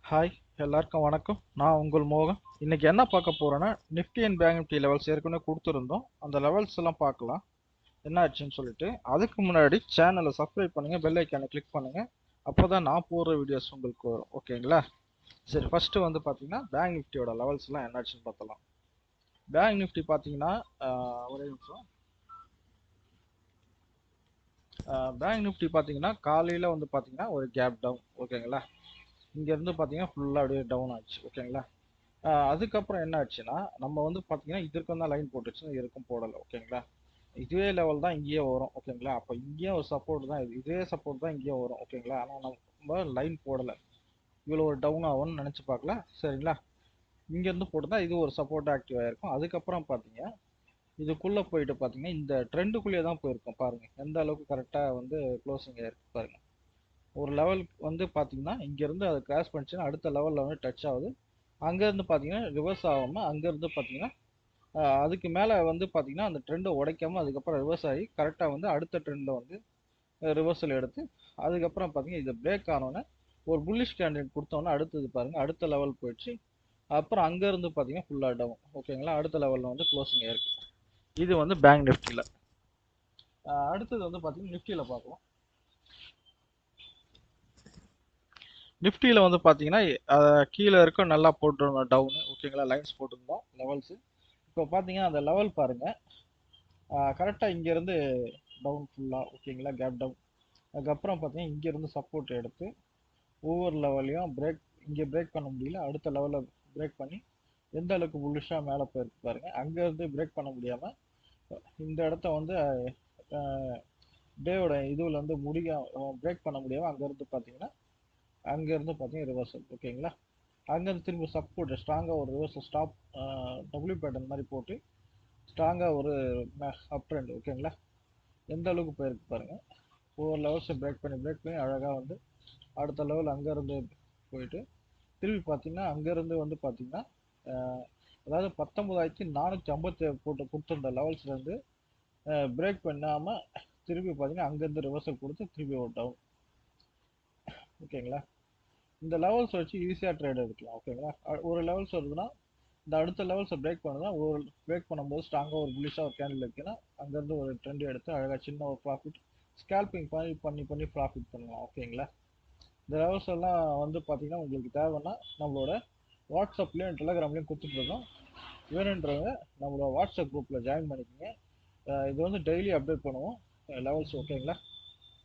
Hi, எல்லாருக்கும் வணக்கம். நான் உங்கள் மோகன். இன்னைக்கு என்ன பார்க்க போறேன்னா, Nifty and bank Nifty levels ஏற்கனவே கொடுத்துருந்தோம். அந்த லெவல்ஸ் எல்லாம் பார்க்கலாம் என்ன ஆச்சுன்னு சொல்லிட்டு. அதுக்கு முன்னாடி சேனலை சப்ஸ்கிரைப் பண்ணுங்க, பெல் ஐக்கானை கிளிக் பண்ணுங்க. அப்போதான் நான் போடுற வீடியோஸ் உங்களுக்கு வரும். ஓகேங்களா? சரி, ஃபர்ஸ்ட் வந்து பார்த்தீங்கன்னா பேங்க் நிஃப்டியோட லெவல்ஸ் எல்லாம் என்ன ஆச்சுன்னு பார்த்தலாம். பேங்க் நிஃப்டி பார்த்தீங்கன்னா ஒரே நிமிஷம். பேங்க் நிஃப்டி பார்த்தீங்கன்னா காலையில் வந்து பார்த்தீங்கன்னா ஒரு கேப் டவுன். ஓகேங்களா? இங்கேருந்து பார்த்தீங்கன்னா ஃபுல்லாக அப்படியே டவுன் ஆச்சு. ஓகேங்களா? அதுக்கப்புறம் என்ன ஆச்சுன்னா நம்ம வந்து பார்த்தீங்கன்னா இதற்கும் தான் லைன் போட்டுச்சு, இதுக்கும் போடலை. ஓகேங்களா? இதே லெவல் தான் இங்கேயே வரும். ஓகேங்களா? அப்போ இங்கேயும் ஒரு சப்போர்ட் தான், இதே சப்போர்ட் தான் இங்கேயும் வரும். ஓகேங்களா? ஆனால் நம்ம லைன் போடலை. இவ்வளோ ஒரு டவுன் ஆகும்னு நினச்சி பார்க்கல. சரிங்களா? இங்கேருந்து போட்டு இது ஒரு சப்போர்ட் ஆக்டிவ் ஆயிருக்கும். அதுக்கப்புறம் பார்த்தீங்க இதுக்குள்ளே போயிட்டு பார்த்தீங்கன்னா இந்த ட்ரெண்டுக்குள்ளேயே தான் போயிருக்கும். பாருங்க எந்த அளவுக்கு கரெக்டாக வந்து க்ளோசிங் ஆயிருக்கு பாருங்க. ஒரு லெவல் வந்து பார்த்தீங்கன்னா இங்கேருந்து அது கிராஸ் பண்ணிச்சுன்னா அடுத்த லெவலில் வந்து டச் ஆகுது. அங்கேருந்து பார்த்தீங்கன்னா ரிவர்ஸ் ஆகாமல் அங்கேருந்து பார்த்தீங்கன்னா அதுக்கு மேலே வந்து பார்த்தீங்கன்னா அந்த ட்ரெண்டை உடைக்காம அதுக்கப்புறம் ரிவர்ஸ் ஆகி கரெக்டாக வந்து அடுத்த ட்ரெண்டில் வந்து ரிவர்சல் எடுத்து அதுக்கப்புறம் பார்த்தீங்கன்னா இது பிரேக் ஆனோன்னே ஒரு புல்லிஷ் கேண்டிடேட் கொடுத்தோன்னே அடுத்தது பாருங்கள் அடுத்த லெவல் போயிடுச்சு. அப்புறம் அங்கேருந்து பார்த்தீங்கன்னா ஃபுல்லாக டவுன். ஓகேங்களா? அடுத்த லெவலில் வந்து க்ளோசிங் ஆயிருக்கு. இது வந்து பேங்க் நிஃப்டியில். அடுத்தது வந்து பார்த்தீங்கன்னா நிஃப்டியில் பார்க்கலாம். நிஃப்டியில் வந்து பார்த்தீங்கன்னா கீழே இருக்க நல்லா போட்டுருந்தோம் டவுனு. ஓகேங்களா? லைன்ஸ் போட்டிருந்தோம் லெவல்ஸு. இப்போ பார்த்தீங்கன்னா அந்த லெவல் பாருங்கள் கரெக்டாக இங்கேருந்து டவுன் ஃபுல்லாக. ஓகேங்களா? Cape Town. அதுக்கப்புறம் பார்த்தீங்கன்னா இங்கேருந்து சப்போர்ட் எடுத்து ஒவ்வொரு லெவலையும் பிரேக், இங்கே பிரேக் பண்ண முடியல, அடுத்த லெவலில் பிரேக் பண்ணி எந்த அளவுக்கு புல்லிஷாக மேலே போயிருக்கு பாருங்க. அங்கேருந்து பிரேக் பண்ண முடியாமல் இந்த இடத்த வந்து டேவோட இதுவில் வந்து பிரேக் பண்ண முடியாமல் அங்கேருந்து பார்த்தீங்கன்னா ரிவர்சல். ஓகேங்களா? அங்கேருந்து திரும்ப சப்போர்ட் ஸ்ட்ராங்காக ஒரு ரிவர்சல் ஸ்டாப் டபுள்யூ பேட்டர்ன் மாதிரி போட்டு ஸ்ட்ராங்காக ஒரு அப் ட்ரெண்ட். ஓகேங்களா? எந்த அளவுக்கு போயிருக்கு பாருங்கள். ஒவ்வொரு லெவல்ஸை பிரேக் பண்ணி அழகாக வந்து அடுத்த லெவல் அங்கேருந்து போயிட்டு திருப்பி பார்த்தீங்கன்னா அங்கேருந்து வந்து பார்த்தீங்கன்னா அதாவது 19,457 போட்டு கொடுத்துருந்த லெவல்ஸ்லேருந்து பிரேக் பண்ணாமல் திருப்பி பார்த்தீங்கன்னா அங்கேருந்து ரிவர்சல் கொடுத்து திருப்பி ஒரு டவுன். ஓகேங்களா? இந்த லெவல்ஸ் வச்சு ஈஸியாக ட்ரேட் எடுக்கலாம். ஓகேங்களா? ஒரு லெவல்ஸ் வருதுன்னா இந்த அடுத்த லெவல்ஸை பிரேக் பண்ணுன்னா ஒரு பிரேக் பண்ணும்போது ஸ்ட்ராங்காக ஒரு புல்லிஷாக ஒரு கேண்டில் இருக்குன்னா அங்கேருந்து ஒரு ட்ரெண்ட் எடுத்து அழகாக சின்ன ஒரு ப்ராஃபிட் ஸ்கேல்பிங் பண்ணி ப்ராஃபிட் பண்ணலாம். ஓகேங்களா? இந்த லெவல்ஸ் எல்லாம் வந்து பார்த்தீங்கன்னா உங்களுக்கு தேவைன்னா நம்மளோட வாட்ஸ்அப்லேயும் டெலகிராம்லேயும் கொடுத்துட்ருக்கோம். வேணுன்றவங்க நம்மளோட வாட்ஸ்அப் குரூப்பில் ஜாயின் பண்ணிக்கோங்க. இது வந்து டெய்லி அப்டேட் பண்ணுவோம் லெவல்ஸ். ஓகேங்களா?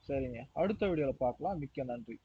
சரிங்க, அடுத்த வீடியோவில் பார்க்கலாம். மிக்க நன்றி.